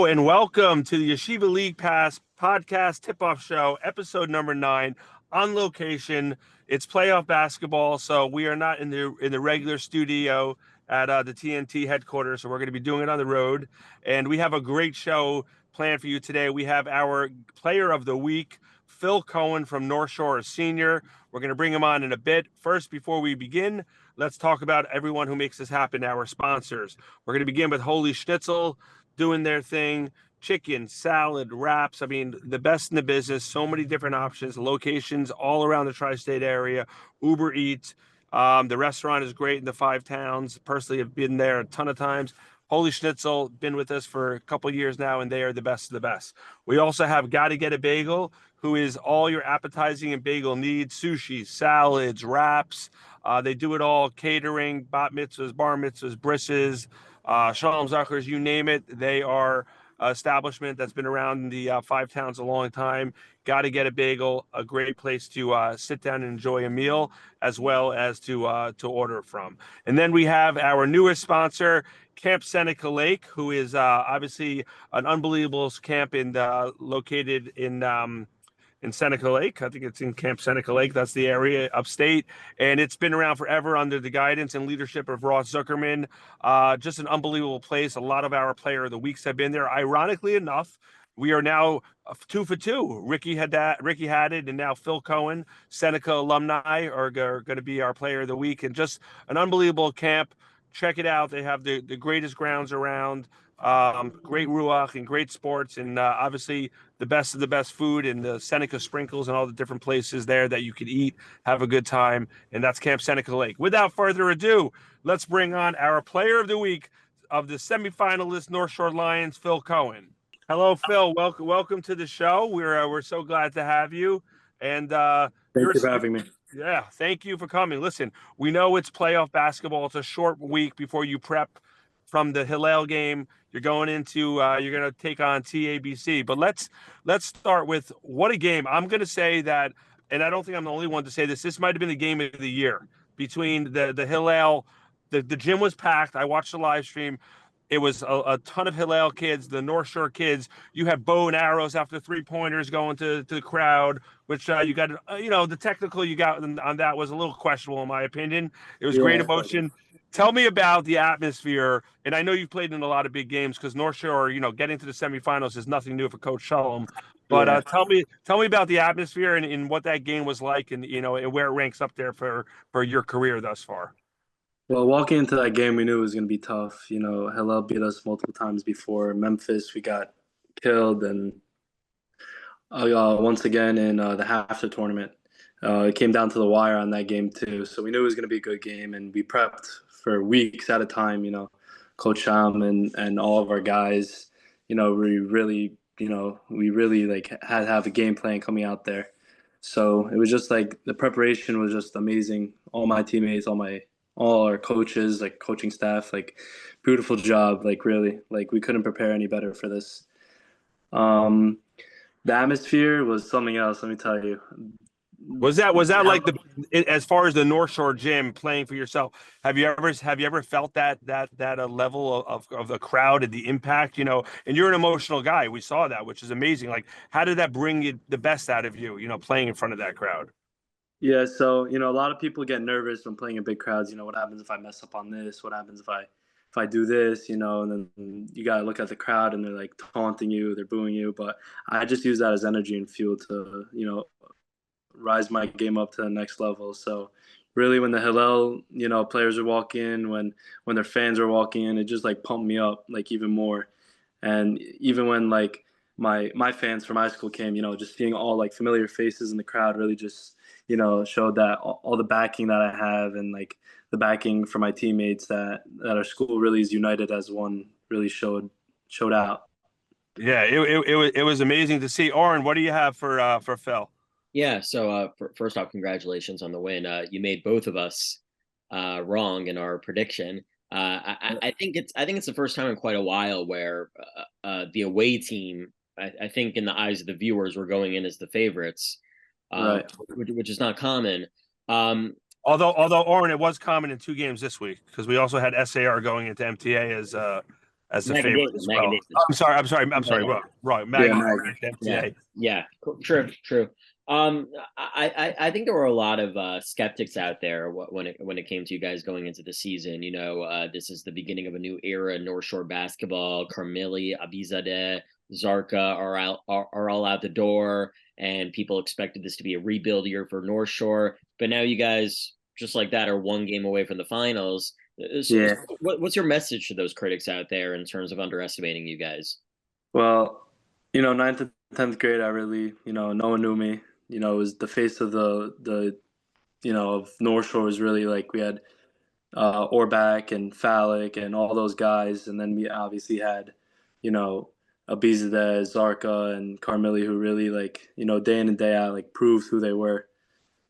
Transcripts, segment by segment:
Hello and welcome to the Yeshiva League Pass podcast tip-off show, episode number 9, on location. It's playoff basketball, so we are not in the regular studio at the TNT headquarters, so we're going to be doing it on the road. And we have a great show planned for you today. We have our player of the week, Phil Cohen from North Shore Senior. We're going to bring him on in a bit. First, before we begin, let's talk about everyone who makes this happen, our sponsors. We're going to begin with Holy Schnitzel, doing their thing, chicken, salad, wraps. I mean, the best in the business, so many different options, locations all around the tri-state area, Uber Eats. The restaurant is great in the 5 towns. Personally, have been there a ton of times. Holy Schnitzel, been with us for a couple of years now, and they are the best of the best. We also have Gotta Get a Bagel, who is all your appetizing and bagel needs, sushi, salads, wraps. They do it all, catering, bat mitzvahs, bar mitzvahs, brisses, Shalom Zuckers, you name it. They are an establishment that's been around in the 5 towns a long time. Got to Get a Bagel, a great place to sit down and enjoy a meal, as well as to order from. And then we have our newest sponsor, Camp Seneca Lake, who is obviously an unbelievable camp located in Seneca Lake. I think it's in Camp Seneca Lake. That's the area upstate. And it's been around forever under the guidance and leadership of Ross Zuckerman. Just an unbelievable place. A lot of our player of the weeks have been there. Ironically enough, we are now 2 for 2. Ricky had it, and now Phil Cohen, Seneca alumni, are going to be our player of the week. And just an unbelievable camp. Check it out. They have the greatest grounds around. Great ruach and great sports, and obviously the best of the best food, and the Seneca sprinkles and all the different places there that you could eat, have a good time. And that's Camp Seneca Lake. Without further ado, let's bring on our player of the week of the semifinalist North Shore Lions, Phil Cohen. Hello, Phil. Welcome to the show. We're so glad to have you. And thank you for having me. Yeah, thank you for coming. Listen, we know it's playoff basketball. It's a short week before you prep from the Hillel game. You're going into you're going to take on TABC. But let's start with what a game. I'm going to say that, and I don't think I'm the only one to say this. This might have been the game of the year between the Hillel. The gym was packed. I watched the live stream. It was a ton of Hillel kids, the North Shore kids. You had bow and arrows after 3-pointers going to the crowd, which you got, the technical you got on that was a little questionable in my opinion. It was great emotion. Tell me about the atmosphere. And I know you've played in a lot of big games because North Shore, getting to the semifinals is nothing new for Coach Shalom. But tell me about the atmosphere and what that game was like, and and where it ranks up there for your career thus far. Well, walking into that game, we knew it was going to be tough. Hillel beat us multiple times before. Memphis, we got killed, and once again in the half tournament, it came down to the wire on that game too. So we knew it was going to be a good game, and we prepped for weeks at a time. Coach Sham and all of our guys. We really like had to have a game plan coming out there. So it was just like the preparation was just amazing. All my teammates, all our coaches, like coaching staff, like beautiful job. Like really, like we couldn't prepare any better for this. The atmosphere was something else. Let me tell you. Was that like as far as the North Shore gym playing for yourself? Have you ever felt that level of the crowd and the impact? And you're an emotional guy. We saw that, which is amazing. Like, how did that bring you the best out of you? Playing in front of that crowd. Yeah, so a lot of people get nervous when playing in big crowds. What happens if I mess up on this? What happens if I do this? And then you gotta look at the crowd and they're like taunting you, they're booing you. But I just use that as energy and fuel to rise my game up to the next level. So really, when the Hillel players are walking, when their fans are walking in, it just like pumped me up like even more. And even when like my fans from high school came, just seeing all like familiar faces in the crowd really just showed that all the backing that I have and like the backing for my teammates that our school really is united as one really showed out. Yeah, it was amazing to see. Oren, what do you have for Phil? Yeah, so first off, congratulations on the win. You made both of us wrong in our prediction. I think it's the first time in quite a while where the away team, I think in the eyes of the viewers, were going in as the favorites. Right. Which is not common. Although Oren, it was common in 2 games this week because we also had SAR going into MTA as a favorite as well. I'm sorry, wrong. MTA. Yeah, true. I think there were a lot of skeptics out there when it came to you guys going into the season. You know, this is the beginning of a new era in North Shore basketball. Carmeli, Abizadeh, Zarka are all out the door, and people expected this to be a rebuild year for North Shore. But now you guys, just like that, are one game away from the finals. So what's your message to those critics out there in terms of underestimating you guys? Well, you know, 9th and 10th grade, I really, you know, no one knew me. You know, it was the face of the you know, of North Shore was really like we had Orback and Phallic and all those guys, and then we obviously had, you know, Abizadeh, Zarka, and Carmeli, who really like, you know, day in and day out like proved who they were.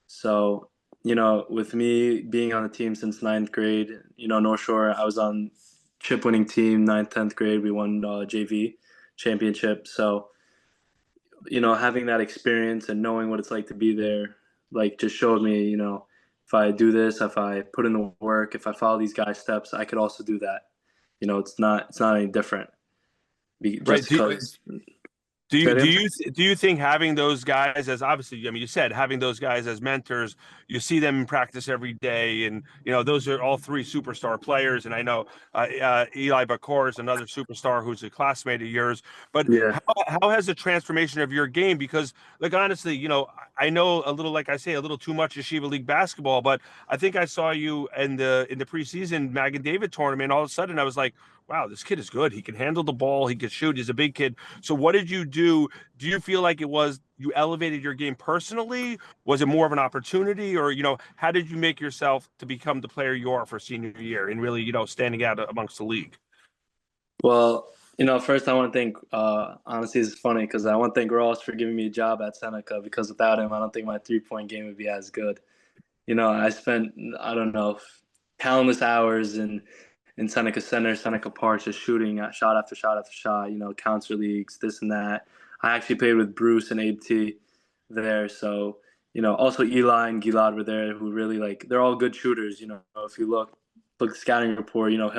So, you know, with me being on the team since 9th grade, you know, North Shore, I was on chip winning team 9th, 10th grade. We won JV championship. So, you know, having that experience and knowing what it's like to be there, like just showed me, you know, if I do this, if I put in the work, if I follow these guys' steps, I could also do that. You know, it's not any different. Just because. Do you think having those guys as, obviously, I mean, you said having those guys as mentors, you see them in practice every day, and you know those are all three superstar players, and I know Eli Bakor is another superstar who's a classmate of yours. But Yeah. how has the transformation of your game? Because, like, honestly, you know, I know a little, like I say, a little too much Yeshiva League basketball, but I think I saw you in the preseason Mag and David tournament. All of a sudden, I was like, wow, this kid is good. He can handle the ball. He can shoot. He's a big kid. So what did you do? Do you feel like it was you elevated your game personally? Was it more of an opportunity, or, you know, how did you make yourself to become the player you are for senior year and really, you know, standing out amongst the league? Well, you know, first I want to thank, honestly, it's funny because I want to thank Ross for giving me a job at Seneca, because without him, I don't think my 3-point game would be as good. You know, I spent, I don't know, countless hours in Seneca Center, Seneca Park, just shooting at shot after shot after shot, you know, counter leagues, this and that. I actually played with Bruce and Abe T there. So, you know, also Eli and Gilad were there, who really, like, they're all good shooters. You know, if you look scouting report, you know,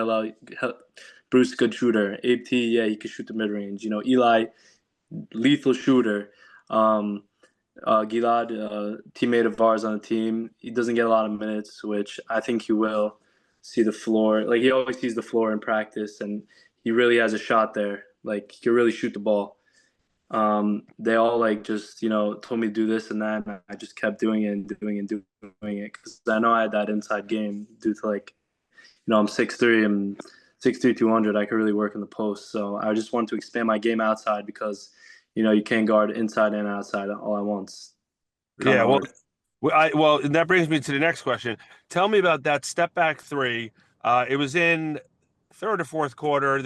Bruce, good shooter. Abe T, yeah, he could shoot the mid range. You know, Eli, lethal shooter. Gilad, teammate of ours on the team, he doesn't get a lot of minutes, which I think he will see the floor. Like, he always sees the floor in practice, and he really has a shot there. Like, he can really shoot the ball. They all, like, just, you know, told me to do this and that, and I just kept doing it and doing it and doing it, because I know I had that inside game due to, like, you know, I'm 6'3", I'm 6'3", 200. I could really work in the post. So I just wanted to expand my game outside, because, you know, you can't guard inside and outside all at once. Yeah, well, and that brings me to the next question. Tell me about that step back three. It was in third or fourth quarter.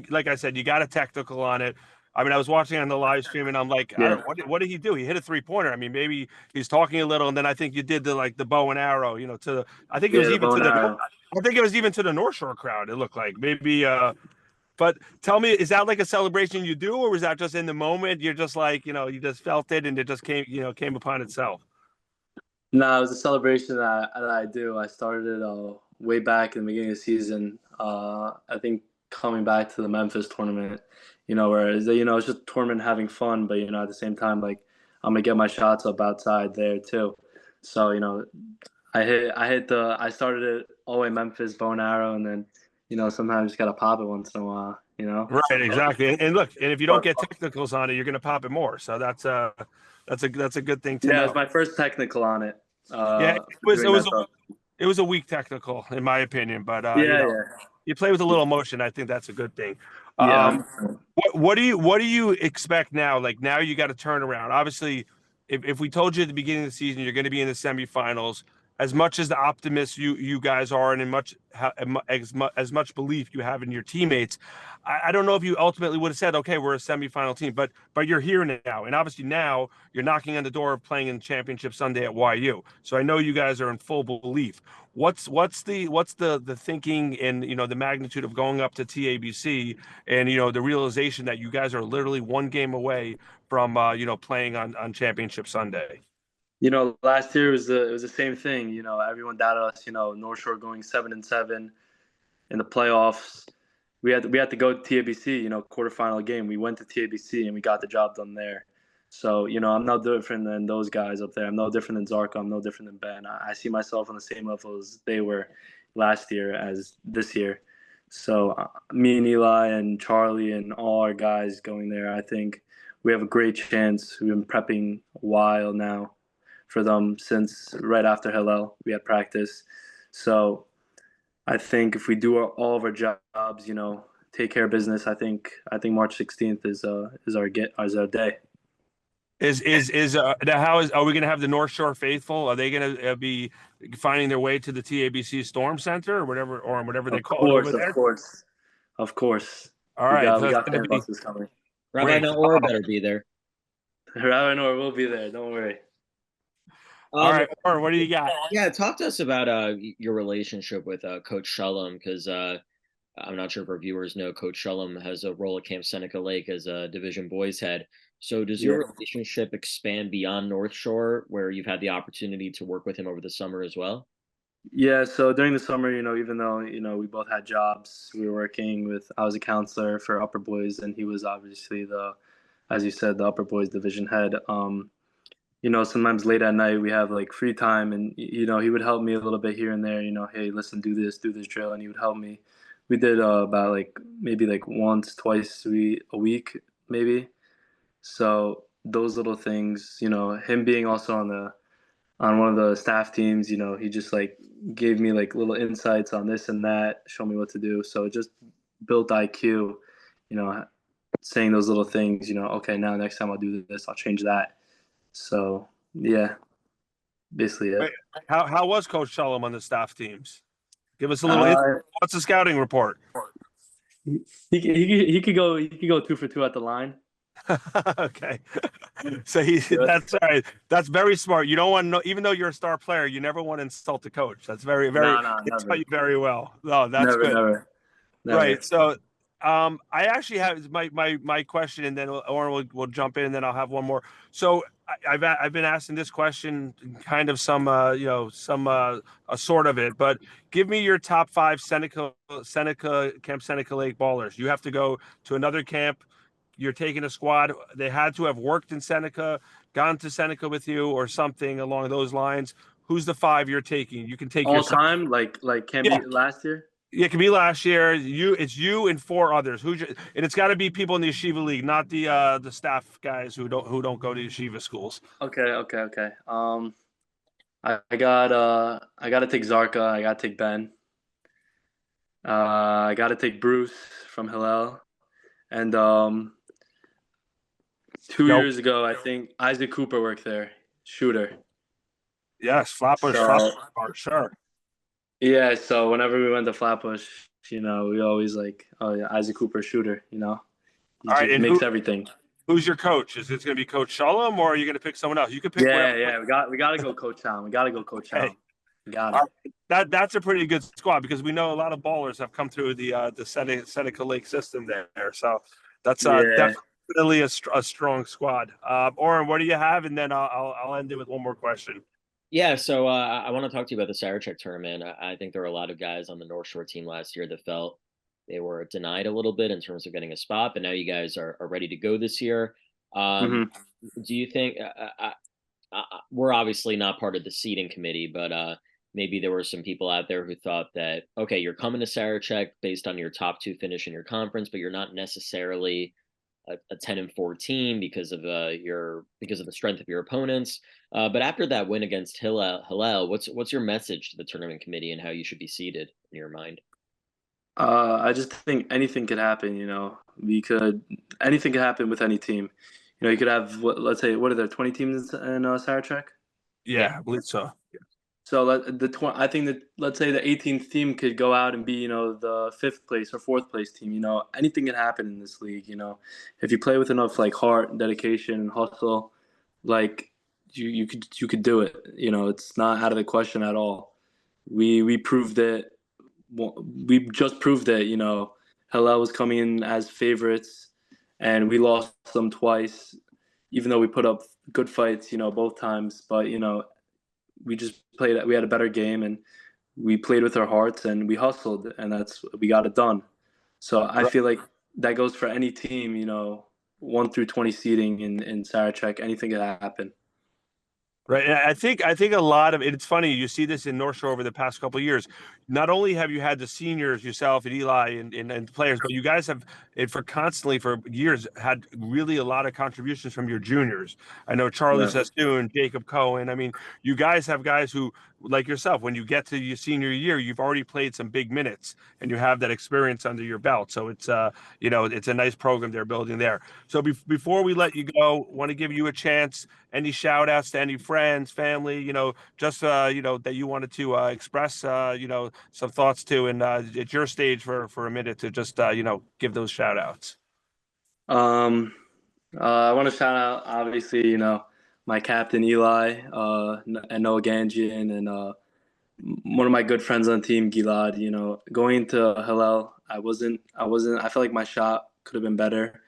Like I said, you got a technical on it. I mean, I was watching on the live stream, and I'm like, I don't know, what did he do? He hit a 3-pointer. I mean, maybe he's talking a little, and then I think you did the bow and arrow. You know, I think it was even to the North Shore crowd. It looked like maybe. But tell me, is that like a celebration you do, or was that just in the moment? You're just like, you know, you just felt it, and it just came upon itself. No, it was a celebration that I do. I started it way back in the beginning of the season. I think coming back to the Memphis tournament, you know, where, you know, it's just a tournament having fun, but, you know, at the same time, like, I'm gonna get my shots up outside there too. So, you know, I started it all the way Memphis, bow and arrow, and then, you know, sometimes you just gotta pop it once in a while, you know. Right, exactly. And look, and if you don't get technicals on it, you're gonna pop it more. So that's a good thing to know. Yeah, it was my first technical on it. Yeah, it was a weak technical in my opinion, but you play with a little emotion. I think that's a good thing. What do you expect now? Like, now you got to turn around. Obviously, if we told you at the beginning of the season you're going to be in the semifinals, as much as the optimists you guys are, and as much belief you have in your teammates, I don't know if you ultimately would have said, okay, we're a semifinal team, but you're here now, and obviously now you're knocking on the door of playing in Championship Sunday at YU. So I know you guys are in full belief. What's the thinking and, you know, the magnitude of going up to TABC, and, you know, the realization that you guys are literally one game away from you know, playing on Championship Sunday? You know, last year it was the same thing. You know, everyone doubted us. You know, North Shore going 7-7 in the playoffs. we had to go to TABC, quarterfinal game. We went to TABC and we got the job done there. So, I'm no different than those guys up there. I'm no different than Zarko. I'm no different than Ben. I see myself on the same level as they were last year as this year. So, me and Eli and Charlie and all our guys going there, I think we have a great chance. We've been prepping a while now for them since right after Hillel. We had practice. So, I think if we do all of our jobs, take care of business, I think March 16th is our day. Now are we going to have the North Shore faithful? Are they going to be finding their way to the TABC Storm Center or whatever they call it over there? Of course. All right, we got fan buses coming. Rabbi Naor better be there. Rabbi Naor will be there. Don't worry. All right, or what do you got? Yeah, talk to us about your relationship with Coach Shalom, because I'm not sure if our viewers know Coach Shalom has a role at Camp Seneca Lake as a Division Boys head. So does your relationship expand beyond North Shore, where you've had the opportunity to work with him over the summer as well? Yeah, so during the summer, even though, we both had jobs, we were working I was a counselor for Upper Boys, and he was obviously as you said, the Upper Boys division head. Sometimes late at night we have like free time, and, he would help me a little bit here and there, hey, listen, do this drill, and he would help me. We did about maybe once, twice a week, maybe. So those little things, him being also on one of the staff teams, he just gave me little insights on this and that, show me what to do. So it just built IQ, saying those little things, okay, now next time I'll do this, I'll change that. So yeah, basically it. Wait, how was Coach Shalom on the staff teams? Give us a little. What's the scouting report? He could go 2 for 2 at the line. Okay, so that's all right. That's very smart. You don't want to know, even though you're a star player, you never want to insult the coach. That's very tell you very well. No, that's good. Never. Right. So, I actually have my question, and then Oren will jump in, and then I'll have one more. So I've been asking this question, kind of some a sort of it, but give me your top 5 Seneca Camp Seneca Lake ballers. You have to go to another camp. You're taking a squad. They had to have worked in Seneca, gone to Seneca with you, or something along those lines. Who's the 5 you're taking? You can take all time, can be last year. Yeah, it can be last year. It's you and 4 others. And it's got to be people in the Yeshiva league, not the staff guys who don't go to Yeshiva schools. Okay. I got to take Zarka. I got to take Ben. I got to take Bruce from Hillel, and 2 years ago, I think Isaac Cooper worked there, shooter. Yes, Flatbush, sure. Yeah, so whenever we went to Flatbush, we always Isaac Cooper, shooter. He all right, makes everything. Who's your coach? Is it going to be Coach Shalom, or are you going to pick someone else? You could pick. Yeah. We got to go Coach Shalom. We got to go Coach Shalom. Got it. That's a pretty good squad, because we know a lot of ballers have come through the Seneca Lake system there. So that's definitely a strong squad. Oren, what do you have? And then I'll end it with one more question. Yeah, so I want to talk to you about the Sarachek tournament. I think there were a lot of guys on the North Shore team last year that felt they were denied a little bit in terms of getting a spot, but now you guys are ready to go this year. Do you think we're obviously not part of the seating committee, but maybe there were some people out there who thought that, okay, you're coming to Sarachek based on your top 2 finish in your conference, but you're not necessarily a 10-4 team because of the strength of your opponents. But after that win against Hillel, what's your message to the tournament committee and how you should be seated in your mind? I just think anything could happen. Anything could happen with any team. You could have let's say, what are there, 20 teams in Sarachek? Yeah, I believe so. Yeah. So I think that, let's say, the 18th team could go out and be, the 5th place or 4th place team. Anything can happen in this league. If you play with enough heart, dedication, and hustle, you could do it. It's not out of the question at all. We proved it. We just proved it. Hillel was coming in as favorites, and we lost them twice, even though we put up good fights, both times. But we just played. We had a better game, and we played with our hearts, and we hustled, and we got it done. So I feel like that goes for any team, 1 through 20 seeding in Sarachek, anything could happen. Right. And I think a lot of it, it's funny, you see this in North Shore over the past couple of years. Not only have you had the seniors, yourself and Eli and players, but you guys have for years had really a lot of contributions from your juniors. I know Charlie Yeah. Sestoon, Jacob Cohen. I mean, you guys have guys who, like yourself, when you get to your senior year, you've already played some big minutes and you have that experience under your belt. So it's it's a nice program they're building there. So before we let you go, want to give you a chance. Any shout outs to any friends, family, just that you wanted to express some thoughts to, and it's your stage for a minute to just give those shout outs. I want to shout out, obviously, my captain Eli, and Noah Ganjian, and one of my good friends on the team, Gilad. Going to Hillel, I felt like my shot could have been better.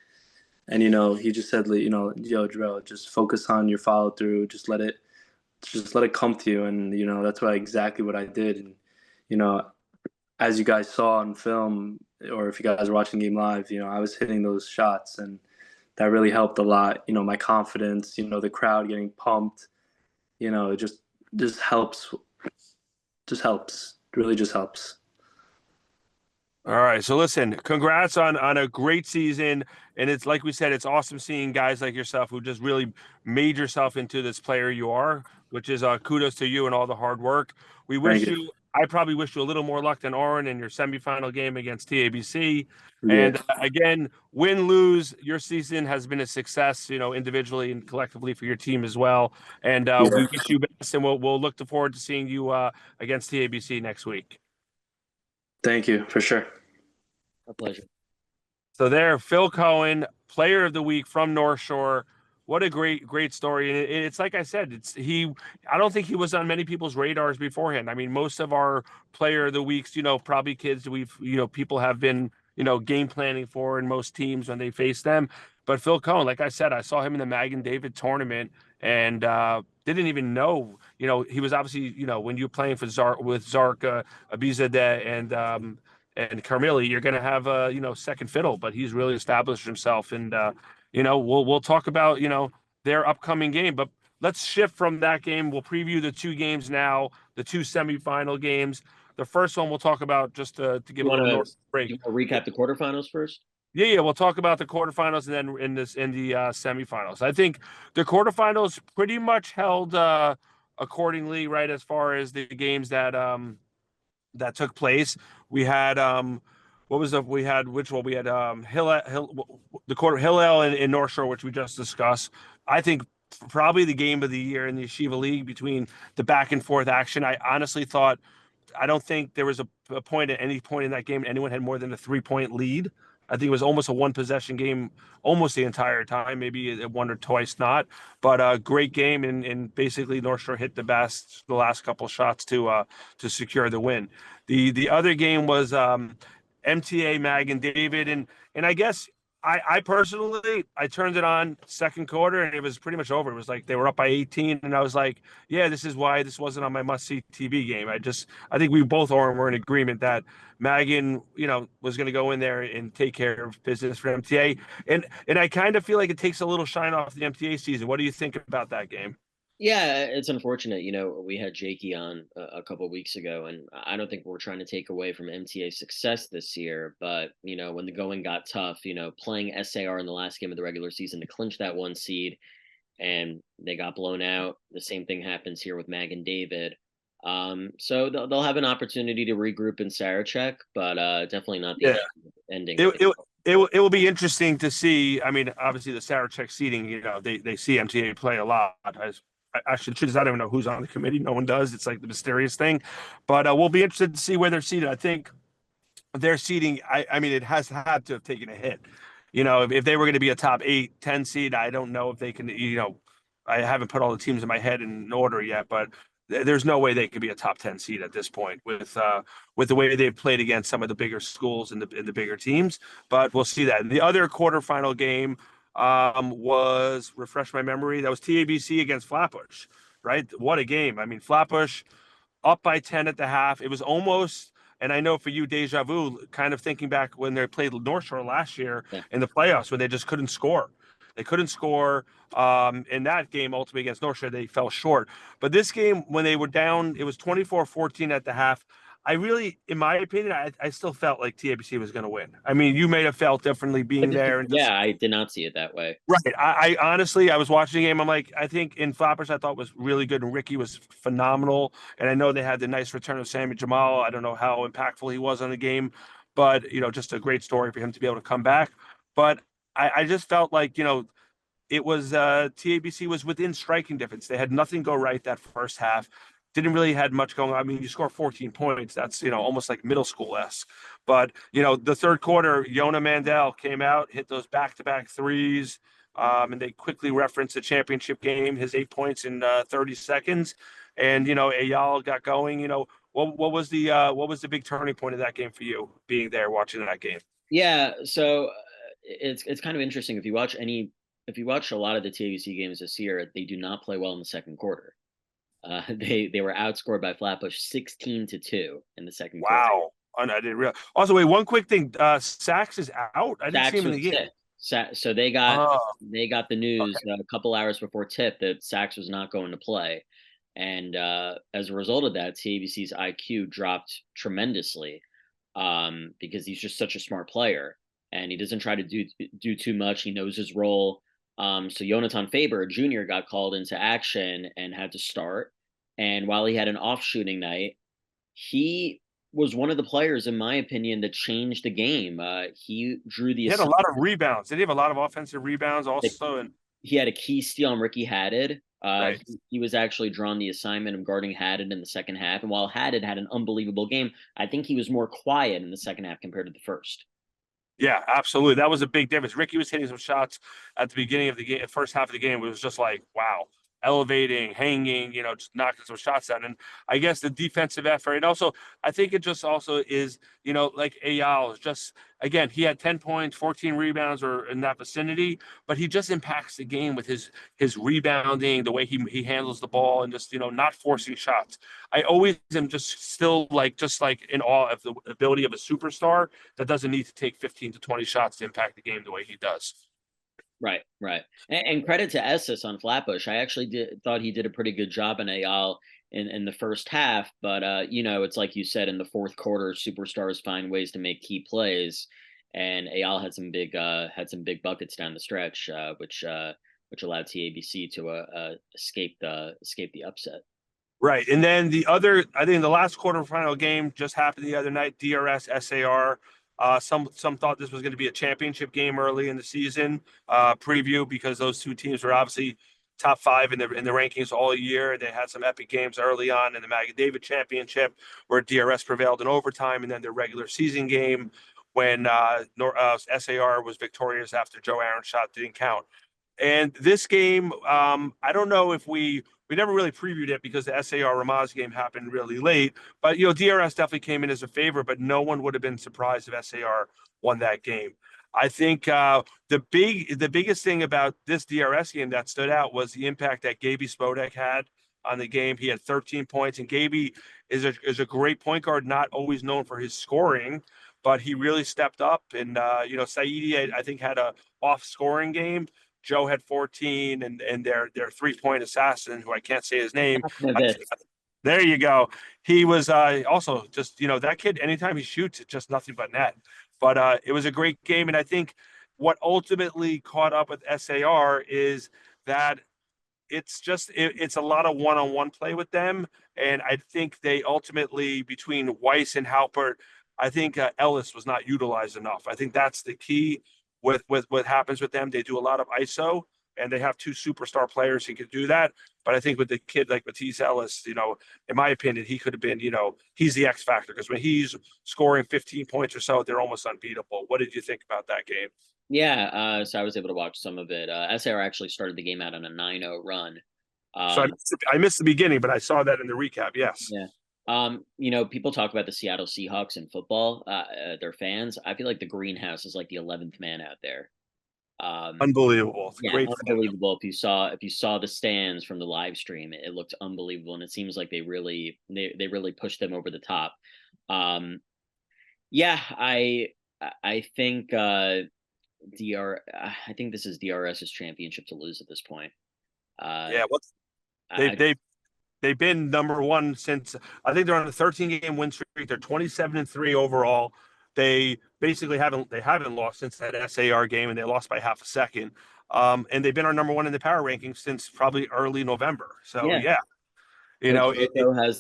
And, he just said, yo, Jarrell, just focus on your follow through. Just let it come to you. And, that's exactly what I did. And, you know, as you guys saw on film, or if you guys are watching the game live, I was hitting those shots, and that really helped a lot. My confidence, the crowd getting pumped, it just helps. Just helps. It really just helps. All right. So listen, congrats on a great season. And it's like we said, it's awesome seeing guys like yourself who just really made yourself into this player you are, which is kudos to you and all the hard work. Thank you. I probably wish you a little more luck than Oren in your semifinal game against TABC. Yeah. And again, win, lose, your season has been a success, individually and collectively for your team as well. And we wish you best, and we'll look forward to seeing you against TABC next week. Thank you, for sure. A pleasure. So there, Phil Cohen, Player of the Week from North Shore. What a great story. And it's like I said, I don't think he was on many people's radars beforehand. I mean, most of our Player of the Weeks, probably kids people have been, game planning for in most teams when they face them. But Phil Cohen, like I said, I saw him in the Mag David tournament and didn't even know, he was obviously, when you're playing with Zarka, Abizadeh, and Carmilli, you're going to have second fiddle, but he's really established himself. And we'll talk about their upcoming game, but let's shift from that game. We'll preview the two games now, the two semifinal games. The first one we'll talk about just to give a little break. You want to recap the quarterfinals first? Yeah, we'll talk about the quarterfinals and then in the semifinals. I think the quarterfinals pretty much held accordingly, right, as far as the games that took place. We had Hillel in North Shore, which we just discussed. I think probably the game of the year in the Yeshiva League between the back and forth action. I don't think there was a point at any point in that game anyone had more than a 3-point lead. I think it was almost a one possession game almost the entire time, maybe one or twice not. But a great game, and basically North Shore hit the last couple shots to secure the win. The other game was MTA Mag and David, and I guess I personally turned it on second quarter and it was pretty much over. It was like they were up by 18, and I was like, yeah, this is why this wasn't on my must-see TV game. I think we both were in agreement that Magan, was going to go in there and take care of business for MTA, and I kind of feel like it takes a little shine off the MTA season. What do you think about that game? Yeah, it's unfortunate. We had Jakey on a couple of weeks ago, and I don't think we're trying to take away from MTA's success this year. But, when the going got tough, playing SAR in the last game of the regular season to clinch that one seed, and they got blown out. The same thing happens here with Mag and David. So they'll have an opportunity to regroup in Sarachek, but definitely not the ending. It will be interesting to see. I mean, obviously the Sarachek seating, they see MTA play a lot. I should I don't even know who's on the committee. No one does. It's like the mysterious thing, but we'll be interested to see where they're seated. I think their seating, I mean, it has had to have taken a hit. If they were going to be a top 8, 10 seed, I don't know if they can, I haven't put all the teams in my head in order yet, but there's no way they could be a top 10 seed at this point with the way they've played against some of the bigger schools and the bigger teams. But we'll see that. The other quarterfinal game was, refresh my memory, that was TABC against Flatbush, right? What a game. I mean, Flatbush up by 10 at the half. It was almost And I know for you, deja vu, kind of thinking back when they played North Shore last year Yeah. in the playoffs, where they just couldn't score. They couldn't score. In that game, ultimately against North Shore, they fell short. But this game, when they were down, it was 24-14 at the half. I really, in my opinion, I still felt like TABC was going to win. I mean, you may have felt differently being there. And Yeah, I did not see it that way. right. I honestly, I was watching the game. I'm like, I think in Flappers, I thought was really good, and Ricky was phenomenal. And I know they had the nice return of Sammy Jamal. I don't know how impactful he was on the game, but just a great story for him to be able to come back. But I just felt like it was TABC was within striking distance. They had nothing go right that first half. Didn't really had much going on. I mean, you score 14 points. That's almost like middle school-esque. But the third quarter, Yona Mandel came out, hit those back-to-back threes, and they quickly referenced the championship game, his 8 points in 30 seconds, and Eyal got going. What was the big turning point of that game for you, being there watching that game? Yeah, so it's kind of interesting if you watch a lot of the TABC games this year, they do not play well in the second quarter. They were outscored by Flatbush 16-2 in the second quarter. Wow. I didn't realize. Also, wait, one quick thing. Sachs is out. I didn't see Sachs him in was the game. sick. So they got Oh, the news okay. a couple hours before tip that Sachs was not going to play, and as a result of that, TABC's IQ dropped tremendously, because he's just such a smart player, and he doesn't try to do too much. He knows his role. So Jonathan Faber Jr. got called into action and had to start. And while he had an off shooting night, he was one of the players, in my opinion, that changed the game. He drew the He had a lot of rebounds. Did he have a lot of offensive rebounds also? And he had a key steal on Ricky Haddad. right. He was actually drawn the assignment of guarding Haddad in the second half. And while Haddad had an unbelievable game, I think he was more quiet in the second half compared to the first. Yeah, absolutely. That was a big difference. Ricky was hitting some shots at the beginning of the game, first half of the game. It was just like, wow, elevating, hanging, just knocking some shots down. And I guess the defensive effort, and also I think it just also is, like Eyal is just, again, he had 10 points, 14 rebounds or in that vicinity, but he just impacts the game with his rebounding, the way he handles the ball, and just not forcing shots. I always am just still just like in awe of the ability of a superstar that doesn't need to take 15 to 20 shots to impact the game the way he does. Right, right. And credit to Esses on Flatbush. I actually thought he did a pretty good job in Ayal in the first half, but it's like you said, in the fourth quarter, superstars find ways to make key plays, and Ayal had some big buckets down the stretch, which allowed TABC to escape the upset. Right. And then I think the last quarterfinal game just happened the other night, DRS SAR. Some thought this was going to be a championship game early in the season preview, because those two teams were obviously top five in the rankings all year. They had some epic games early on in the Maggie David Championship where DRS prevailed in overtime, and then their regular season game when SAR was victorious after Joe Aaron's shot didn't count. And this game, I don't know if we never really previewed it because the SAR Ramaz game happened really late. But DRS definitely came in as a favorite, but no one would have been surprised if SAR won that game. I think the biggest thing about this DRS game that stood out was the impact that Gaby Spodek had on the game. He had 13 points, and Gaby is a great point guard, not always known for his scoring, but he really stepped up. And Saidi, I think, had a off scoring game. Joe had 14, and their 3-point assassin, who I can't say his name. There you go. He was also just, that kid, anytime he shoots, it's just nothing but net. But it was a great game. And I think what ultimately caught up with SAR is that it's a lot of one-on-one play with them. And I think they ultimately, between Weiss and Halpert, I think Ellis was not utilized enough. I think that's the key with what happens with them. They do a lot of ISO, and they have two superstar players who can do that. But I think with the kid like Matisse Ellis, in my opinion, he could have been, he's the X factor, because when he's scoring 15 points or so, they're almost unbeatable. What did you think about that game? Yeah, so I was able to watch some of it. SAR actually started the game out on a 9-0 run. So I missed the beginning, but I saw that in the recap. Yes. Yeah. People talk about the Seattle Seahawks in football, their fans. I feel like the greenhouse is like the 11th man out there. Unbelievable. It's Yeah, great. unbelievable. If you saw the stands from the live stream, it looked unbelievable, and it seems like they really pushed them over the top. Yeah, I think I think this is DRS's championship to lose at this point. Yeah, I, they've I they've they've been number one since I think they're on a 13-game win streak. They're 27-3 overall. They haven't lost since that SAR game, and they lost by half a second. And they've been our number one in the power rankings since probably early November. So yeah, yeah, Coach it Rocco has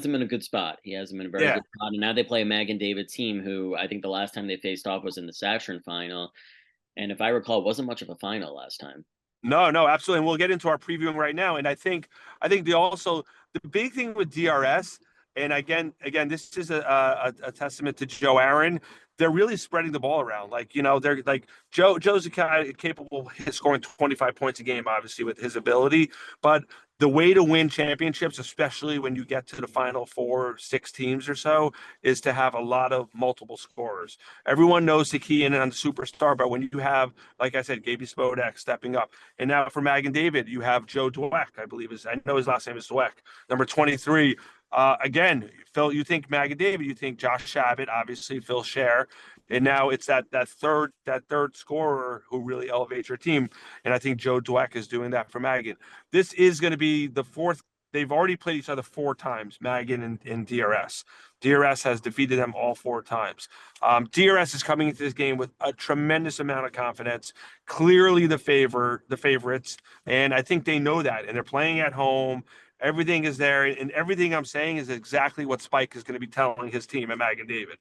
them in a good spot. He has them in a very yeah. good spot, and now they play a Mag David team who I think the last time they faced off was in the Saturn final, and if I recall, it wasn't much of a final last time. No, no, absolutely. And we'll get into our previewing right now. And I think the big thing with DRS, and again, this is a testament to Joe Aaron. They're really spreading the ball around. Like, they're like Joe's capable of scoring 25 points a game, obviously, with his ability. But the way to win championships, especially when you get to the final four, six teams or so, is to have a lot of multiple scorers. Everyone knows to key in on the superstar, but when you have, like I said, Gaby Spodek stepping up, and now for Mag and David, you have Joe Dweck, I know his last name is Dweck, number 23. Again, Phil, you think Mag and David, you think Josh Shabbat, obviously Phil Scher, and now it's that third scorer who really elevates your team. And I think Joe Dweck is doing that for Magan. This is going to be the fourth. They've already played each other 4 times, Magan and DRS. DRS has defeated them all 4 times. DRS is coming into this game with a tremendous amount of confidence, clearly the favorites, and I think they know that, and they're playing at home. Everything is there, and everything I'm saying is exactly what Spike is going to be telling his team at Mag and David.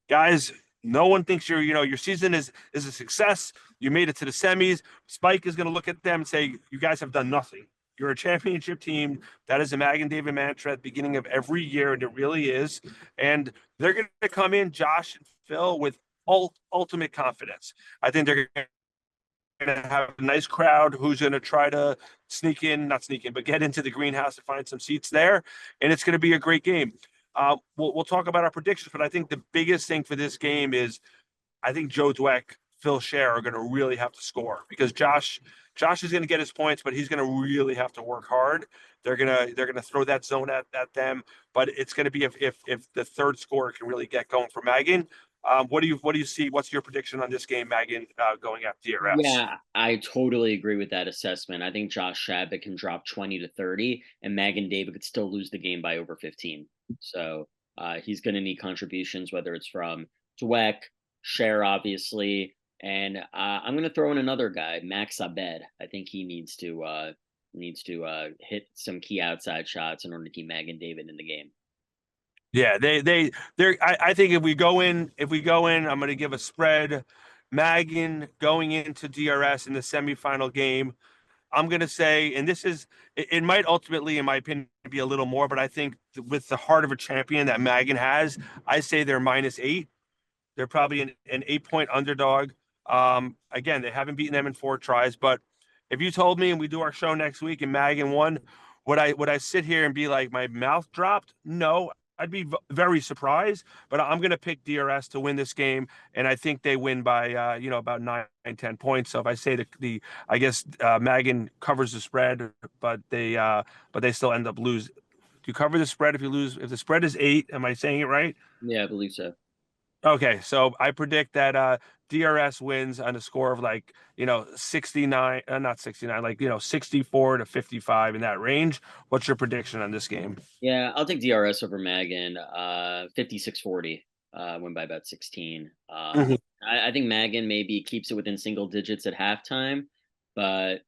Guys, no one thinks your season is a success. You made it to the semis. Spike is going to look at them and say, you guys have done nothing. You're a championship team. That is a Mag and David mantra at the beginning of every year, and it really is. And they're going to come in, Josh and Phil, with ultimate confidence. I think they're going to have a nice crowd who's going to try to not sneak in, but get into the greenhouse and find some seats there. And it's going to be a great game. We'll talk about our predictions, but I think the biggest thing for this game is I think Joe Dweck, Phil Scher are going to really have to score because Josh is going to get his points, but he's going to really have to work hard. They're gonna throw that zone at them, but it's going to be if the third scorer can really get going for Magan. What do you see? What's your prediction on this game, Magan, going at DRS? Yeah, I totally agree with that assessment. I think Josh Shabbat can drop 20 to 30, and Mag David could still lose the game by over 15. So he's going to need contributions, whether it's from Dweck, Cher, obviously, and I'm going to throw in another guy, Max Abed. I think he needs to hit some key outside shots in order to keep Mag David in the game. Yeah, they're. I think if we go in, I'm going to give a spread. Magan going into DRS in the semifinal game. I'm going to say, and it might ultimately, in my opinion, be a little more, but I think with the heart of a champion that Magan has, I say they're -8. They're probably an 8-point underdog. Again, they haven't beaten them in 4 tries, but if you told me and we do our show next week and Magan won, would I sit here and be like my mouth dropped? No, I'd be very surprised. But I'm going to pick DRS to win this game, and I think they win by about 9-10 points. So if I say I guess Magan covers the spread, but they still end up losing. Do you cover the spread if you lose? If the spread is 8, am I saying it right? Yeah, I believe so. Okay, so I predict that DRS wins on a score of 69, not 69, 64 to 55 in that range. What's your prediction on this game? Yeah, I'll take DRS over Magan. 56-40. Win by about 16. Mhm. I think Magan maybe keeps it within single digits at halftime, but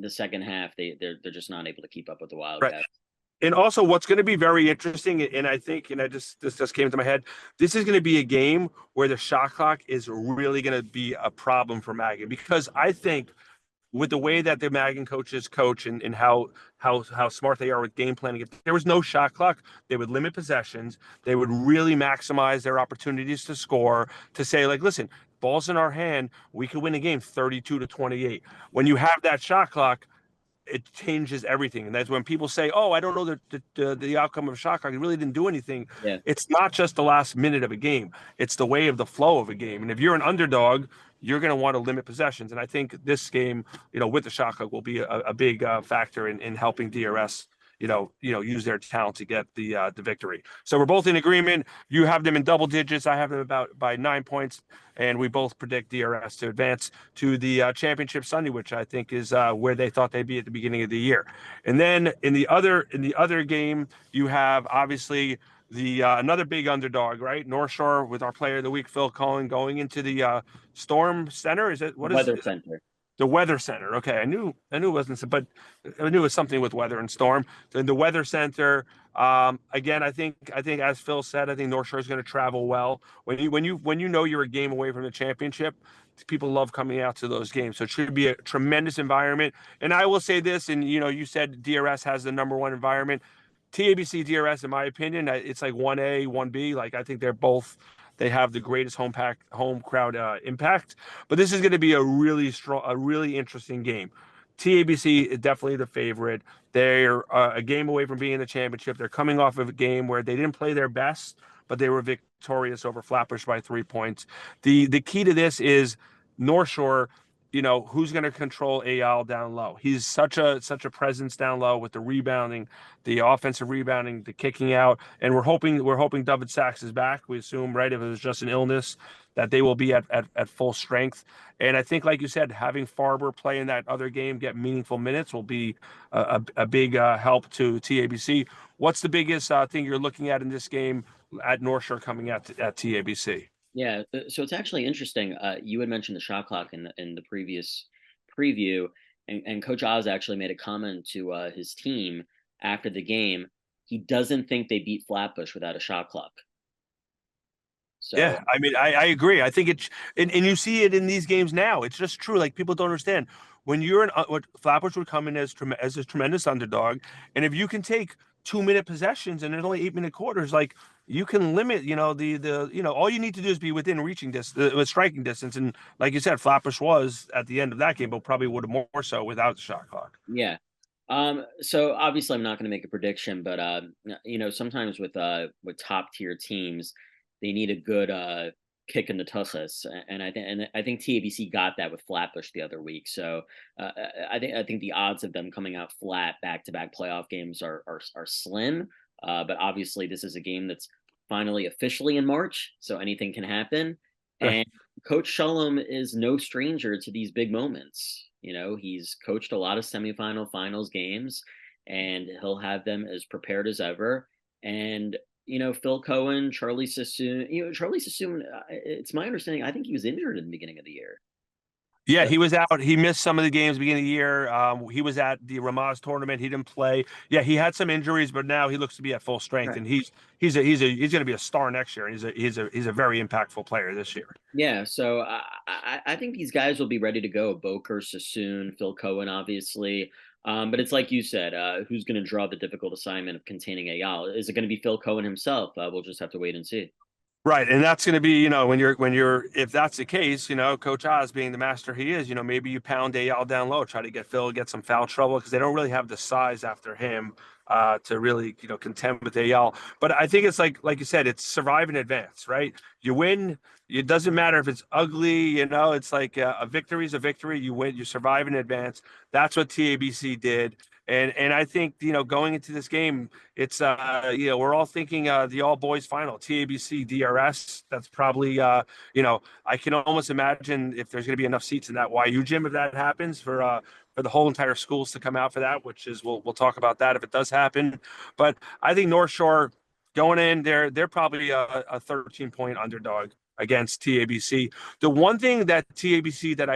the second half they're just not able to keep up with the Right. Wildcats. And also, what's going to be very interesting, and I think, this just came into my head, this is going to be a game where the shot clock is really going to be a problem for Magan because I think with the way that the Magan coaches coach and how smart they are with game planning, if there was no shot clock, they would limit possessions. They would really maximize their opportunities to score. To say listen, ball's in our hand, we could win a game 32-28. When you have that shot clock, it changes everything. And that's when people say, "Oh, I don't know the outcome of a shot clock. It really didn't do anything." Yeah. It's not just the last minute of a game; it's the way of the flow of a game. And if you're an underdog, you're going to want to limit possessions. And I think this game, with the shot clock, will be a big factor in helping DRS, use their talent to get the victory. So we're both in agreement. You have them in double digits. I have them about by 9 points, and we both predict DRS to advance to the championship Sunday, which I think is where they thought they'd be at the beginning of the year. And then in the other game, you have obviously the another big underdog, right? North Shore with our player of the week, Phil Cohen, going into the Storm Center. Is it what is Weather it? Center. The Weather Center. Okay, I knew it wasn't, but I knew it was something with weather and storm. The Weather Center. Again, I think as Phil said, I think North Shore is going to travel well. When you know you're a game away from the championship, people love coming out to those games. So it should be a tremendous environment. And I will say this, and you said DRS has the number one environment. TABC DRS, in my opinion, it's like 1A, 1B. Like I think they have the greatest home crowd impact. But this is going to be a really interesting game. TABC is definitely the favorite. They're a game away from being in the championship. They're coming off of a game where they didn't play their best, but they were victorious over Flatbush by 3 points. The key to this is North Shore. Who's going to control Ayal down low? He's such a presence down low with the rebounding, the offensive rebounding, the kicking out, and we're hoping David Sachs is back. We assume, right, if it was just an illness, that they will be at full strength. And I think, like you said, having Farber play in that other game, get meaningful minutes, will be a big help to TABC. What's the biggest thing you're looking at in this game at North Shore coming at TABC? Yeah, so it's actually interesting. You had mentioned the shot clock in the previous preview, and Coach Oz actually made a comment to his team after the game. He doesn't think they beat Flatbush without a shot clock. So yeah, I mean, I agree. I think it's and you see it in these games now. It's just true. Like people don't understand when you're in what Flatbush would come in as a tremendous underdog, and if you can take 2-minute possessions and it's only 8-minute quarters, like you can limit, all you need to do is be within reaching striking distance. And like you said, Flatbush was at the end of that game, but probably would have more so without the shot clock. yeah. So obviously I'm not going to make a prediction, but sometimes with top tier teams, they need a good kick in the tussles, and I think TABC got that with Flatbush the other week. So I think the odds of them coming out flat back-to-back playoff games are slim. But obviously this is a game that's finally officially in March, so anything can happen. And Coach Shalom is no stranger to these big moments. He's coached a lot of semifinal finals games, and he'll have them as prepared as ever. And Phil Cohen, Charlie Sassoon. Charlie Sassoon, it's my understanding, I think he was injured in the beginning of the year. Yeah, he was out. He missed some of the games beginning of the year. He was at the Ramaz tournament. He didn't play. Yeah, he had some injuries, but now he looks to be at full strength, right. And he's going to be a star next year. And he's a very impactful player this year. Yeah, so I think these guys will be ready to go. Boker, Sassoon, Phil Cohen, obviously. But it's like you said, who's going to draw the difficult assignment of containing Ayal? Is it going to be Phil Cohen himself? We'll just have to wait and see. Right, and that's going to be, if that's the case, Coach Oz being the master he is, maybe you pound Ayal down low, try to get Phil, get some foul trouble, because they don't really have the size after him to really, contend with Ayal. But I think it's like you said, it's survive and advance, right? You win. It doesn't matter if it's ugly, it's like a victory is a victory. You win, you survive and advance. That's what TABC did. And I think, going into this game, it's, we're all thinking the all boys final, TABC DRS. That's probably, I can almost imagine if there's going to be enough seats in that YU gym, if that happens for the whole entire schools to come out for that, which is, we'll talk about that if it does happen. But I think North Shore going in, they're probably a 13-point underdog against TABC. The one thing that TABC that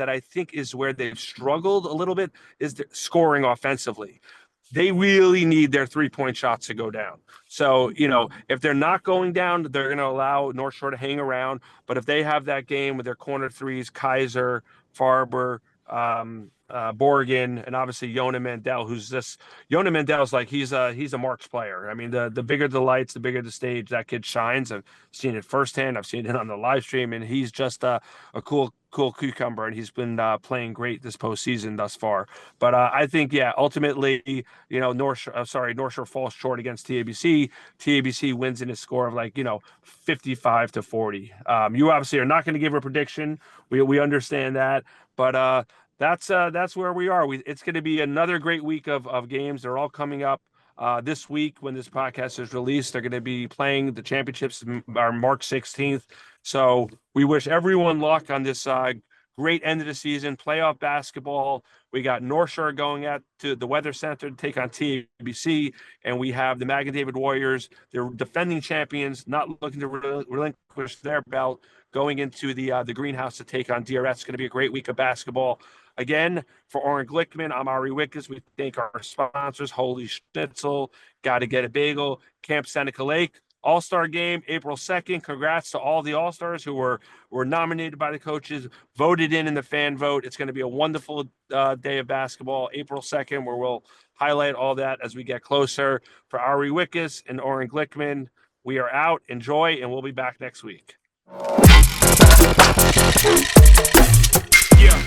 I think is where they've struggled a little bit is the scoring offensively. They really need their 3-point shots to go down. So, if they're not going down, they're going to allow North Shore to hang around. But if they have that game with their corner threes, Kaiser, Farber, Borgen, and obviously Yona Mandel, Yona Mandel's like he's a Marks player. I mean, the bigger the lights, the bigger the stage, that kid shines. I've seen it firsthand. I've seen it on the live stream, and he's just a cool cucumber, and he's been playing great this postseason thus far. But I think, ultimately, North Shore falls short against TABC. TABC wins in a score of 55-40. You obviously are not going to give a prediction. We understand that, but that's where we are. It's going to be another great week of games. They're all coming up this week when this podcast is released. They're going to be playing the championships on March 16th. So we wish everyone luck on this great end of the season, playoff basketball. We got North Shore going out to the Weather Center to take on TABC, and we have the Mag and David Warriors. They're defending champions, not looking to relinquish their belt, going into the greenhouse to take on DRS. It's going to be a great week of basketball. Again, for Oren Glickman, I'm Ari Wickes. We thank our sponsors, Holy Schnitzel, Gotta Get a Bagel, Camp Seneca Lake. All-Star game, April 2nd. Congrats to all the All-Stars who were nominated by the coaches, voted in the fan vote. It's going to be a wonderful day of basketball, April 2nd, where we'll highlight all that as we get closer. For Ari Wickes and Oren Glickman, we are out. Enjoy, and we'll be back next week. Yeah.